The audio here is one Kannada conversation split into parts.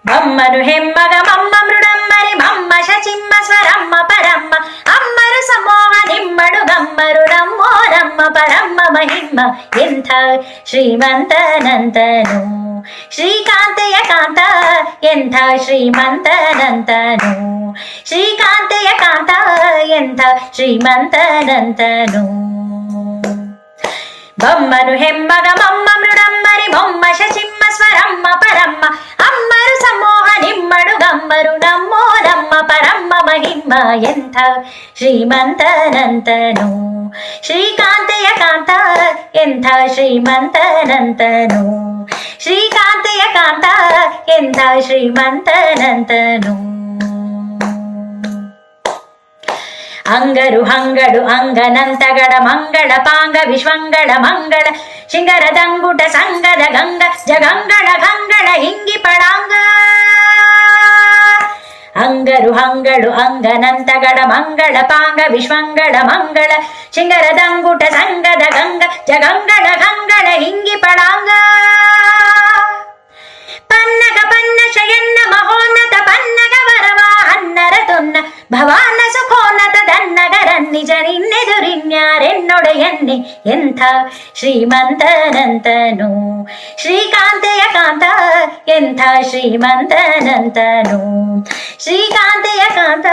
ಬಮ್ಮನು ಹೆಮ್ಮಗ ಮಮ್ಮ ಮೃಡಮ್ಮರಿ ಮಮ್ಮ ಶಚಿಮ್ಮ ಸ್ವರಮ್ಮ ಪರಮ್ಮ ಅಮ್ಮರು ಸಮೋಹ ನಿಮ್ಮಡು ಗಮ್ಮರು ನಮ್ಮೋ ರಮ್ಮ ಪರಮ್ಮ ಮಹಿಮ್ಮ ಎಂಥ ಶ್ರೀಮಂತನಂತನು ಶ್ರೀಕಾಂತೆಯ ಕಾಂತ ಎಂಥ ಶ್ರೀಮಂತನಂತನು ಶ್ರೀಕಾಂತೆಯ ಕಾಂತ ಎಂಥ ಶ್ರೀಮಂತನಂತನು ಬಮ್ಮನು ಹೆಮ್ಮಗ ಮಮ್ಮ ಮೃಡಮ್ಮರಿ ಮೊಮ್ಮ ಶಚಿಮ್ಮ ಸ್ವರಮ್ಮ ಪರಮ್ಮ ಅಮ್ಮರು ಸಮೋಹ ನಿಮ್ಮಡು ಗಮ್ಮರು ನಮ್ಮೋ ನಮ್ಮ ಪರಮ್ಮ ಮಹಿಮ್ಮ ಎಂಥ ಶ್ರೀಮಂತನಂತನು ಶ್ರೀಕಾಂತೆಯ ಕಾಂತ ಎಂಥ ಶ್ರೀಮಂತನಂತನು ಶ್ರೀಕಾಂತೆಯ ಕಾಂತ ಎಂಥ ಶ್ರೀಮಂತನಂತನು ಅಂಗರು ಹಂಗಡು ಅಂಗನಂತಗಡ ಮಂಗಳ ಪಾಂಗ ವಿಶ್ವಂಗಳ ಮಂಗಳ ಶಿಂಗರದಂಗುಟ ಸಂಗದ ಗಂಗ ಜಗಂಗಳ ಗಂಗಳ ಹಿಂಗಿ ಪಡಾಂಗ ಅಂಗರು ಹಂಗಡು ಅಂಗನಂತಗಡ ಮಂಗಳ ಪಾಂಗ ವಿಶ್ವಂಗಳ ಮಂಗಳ ಶಿಂಗರದಂಗುಟ ಸಂಗದ ಗಂಗ ಜಗಂಗಳ ಗಂಗಳ ಹಿಂಗಿ ಪಡಾಂಗ ಪನ್ನಗ ಪನ್ನ ಶಯನ್ನ ಮಹೋನ್ನತ ಪನ್ನಗ ವರವ ಹನ್ನರ ತೊನ್ನ ಭವಾನ ಸುಖೋನ್ನತ ದನ್ನಗರನ್ನಿಜ ನಿನ್ನೆದುರಿನ್ಯಾರೆನ್ನೊಡೆಯನ್ನೆ ಎಂಥ ಶ್ರೀಮಂತನಂತನು ಶ್ರೀಕಾಂತೆಯ ಕಾಂತ ಎಂಥ ಶ್ರೀಮಂತನಂತನು ಶ್ರೀಕಾಂತೆಯ ಕಾಂತ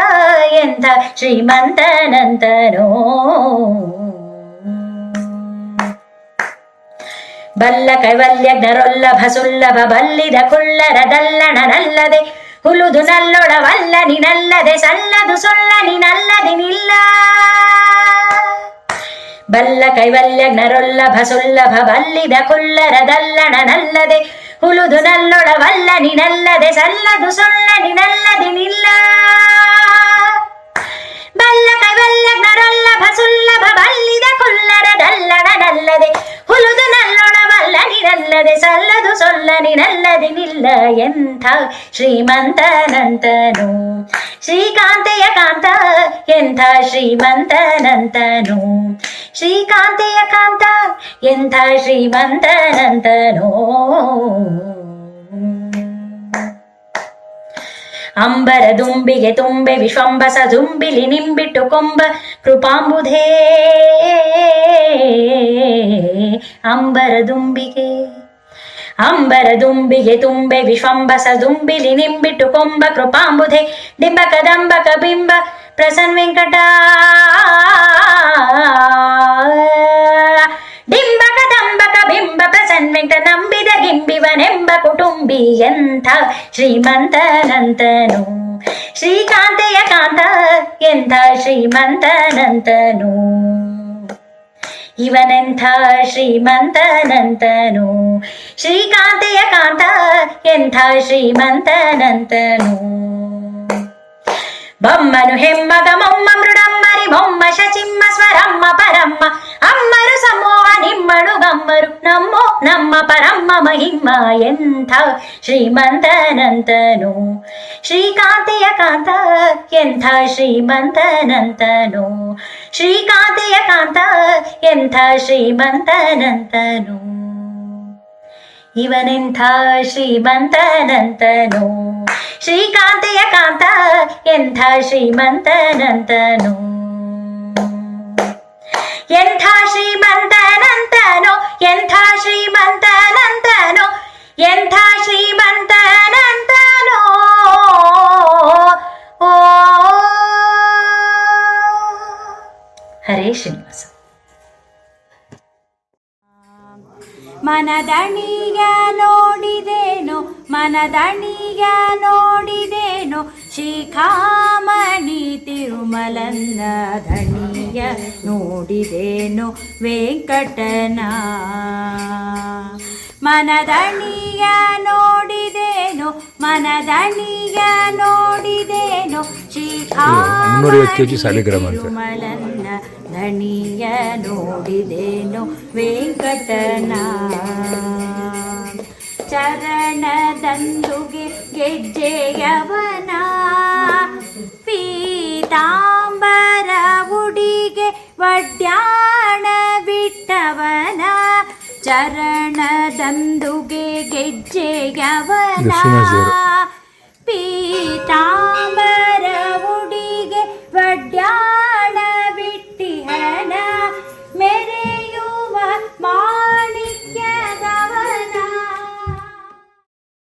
ಎಂಥ ಶ್ರೀಮಂತನಂತನು ಬಲ್ಲ ಕೈವಲ್ಯಜ್ಞರೊಲ್ಲಭ ಸುಲ್ಲಭ ಬಲ್ಲಿದ ಕುಳ್ಳರದಲ್ಲಣನಲ್ಲದೆ ಹುಲುದು ನಲ್ಲೊಳವಲ್ಲ ನಿನಲ್ಲದೆ ಸಲ್ಲದು ಸೊಲ್ಲ ನಿನಲ್ಲದೆ ನಿಲ್ಲ ಬಲ್ಲ ಕೈವಲ್ಯಜ್ಞರೊಲ್ಲಭ ಸುಲ್ಲಭ ಬಲ್ಲಿದ ಕುಳ್ಳರದಲ್ಲಣನಲ್ಲದೆ ಹುಲುದು ನಲ್ಲೊಳವಲ್ಲ ನಿನಲ್ಲದೆ ಸಲ್ಲದು ಸೊಲ್ಲ ನಿನಲ್ಲದೆ ನಿಲ್ಲ ಬಲ್ಲ ಕೈವಲ್ಯಜ್ಞರೊಲ್ಲಭ ಸುಲ್ಲಭ ಬಲ್ಲಿದ ಕುಳ್ಳರದಲ್ಲಣನಲ್ಲದೆ ಹುಲುದು ನಲ್ಲೊಳವಲ್ಲ ನಿನಲ್ಲದೆ ಸಲ್ಲದು ಸೊಲ್ಲ ನಿನಲ್ಲದೆ ನಿಲ್ಲ ಎಂಥ ಶ್ರೀಮಂತನಂತನು ಶ್ರೀಕಾಂತೆಯ ಕಾಂತ ಎಂಥ ಶ್ರೀಮಂತನಂತನು ಶ್ರೀಕಾಂತೆಯ ಕಾಂತ ಎಂಥ ಶ್ರೀಮಂತನಂತನು ಅಂಬರ ದುಂಬಿಗೆ ತುಂಬೆ ವಿಶ್ವಂಬಸ ದುಂಬಿಲಿ ನಿಂಬಿಟ್ಟು ಕೊಂಬ ಕೃಪಾಂಬುಧೇ ಅಂಬರ ದುಂಬಿಗೆ ತುಂಬೆ ವಿಶ್ವಂಬಸ ದುಂಬಿಲಿ ನಿಂಬಿಟ್ಟು ಕೊಂಬ ಕೃಪಾಂಬುಧೆ ಡಿಂಬ ಕದಂಬಕ ಬಿಂಬ ಪ್ರಸನ್ನ ವೆಂಕಟ ಡಿಂಬ ಕದಂಬಕ ಬಿಂಬ ಪ್ರಸನ್ನ ವೆಂಕಟ ನಂಬಿದ ಗಿಂಬಿವನೆಂಬ ಕುಟುಂಬಿ ಎಂಥ ಶ್ರೀಮಂತನಂತನು ಶ್ರೀಕಾಂತೆಯ ಕಾಂತ ಎಂಥ ಶ್ರೀಮಂತನಂತನು ಇವನೆಂಥ ಶ್ರೀಮಂತನಂತನು ಶ್ರೀಕಾಂತೆಯ ಕಾಂತ ಎಂಥ ಶ್ರೀಮಂತನಂತನು ಬಮ್ಮನು ಹೆಮ್ಮಗ ಮೊಮ್ಮ ಮೃಡಮ್ಮರಿ ಮೊಮ್ಮ ಶಚಿಮ್ಮ ಸ್ವರಮ್ಮ ಪರಮ್ಮ ಅಮ್ಮರು ಸಮೋಹ ನಿಮ್ಮಡು ಗಮ್ಮರು ನಮ್ಮೋ ನಮ್ಮ ಪರಮ್ಮ ಮಹಿಮ್ಮ ಎಂಥ ಶ್ರೀಮಂತನಂತನು ಶ್ರೀಕಾಂತೆಯ ಕಾಂತ ಎಂಥ ಶ್ರೀಮಂತನಂತನು ಶ್ರೀಕಾಂತೆಯ ಕಾಂತ ಎಂಥ ಶ್ರೀಮಂತನಂತನು ಇವನೆಂಥ ಶ್ರೀಮಂತನಂತನು ಶ್ರೀಕಾಂತೆಯ ಕಾಂತ ಎಂಥ ಶ್ರೀಮಂತನಂತನು ಎಂಥ ಶ್ರೀಮಂತನಂತನು ಎಂಥ ಶ್ರೀಮಂತನಂತನು ಎಂಥ ಶ್ರೀಮಂತನಂತನು ಓ ಹರೇ ಶ್ರೀನಿವಾಸ. ಮನದಣಿಯ ನೋಡಿದೇನೋ ಶಿಖಾಮಣಿ ತಿರುಮಲನ್ನ ಧಣಿಯ ನೋಡಿದೇನೋ ವೆಂಕಟನ ಮನದಣಿಯ ನೋಡಿದೇನೋ ಶಿಖಾಮಣಿ ತಿರುಮಲನ್ನ ಧಣಿಯ ನೋಡಿದೇನೋ ವೆಂಕಟನ ಚರಣದಂದುಗೆ ಗೆಜ್ಜೆಯವನ ಪೀತಾಂಬರ ಉಡಿಗೆ ವಡ್ಯಾಣ ಬಿಟ್ಟವನ ಚರಣದಂದುಗೆ ಗೆಜ್ಜೆಯವನ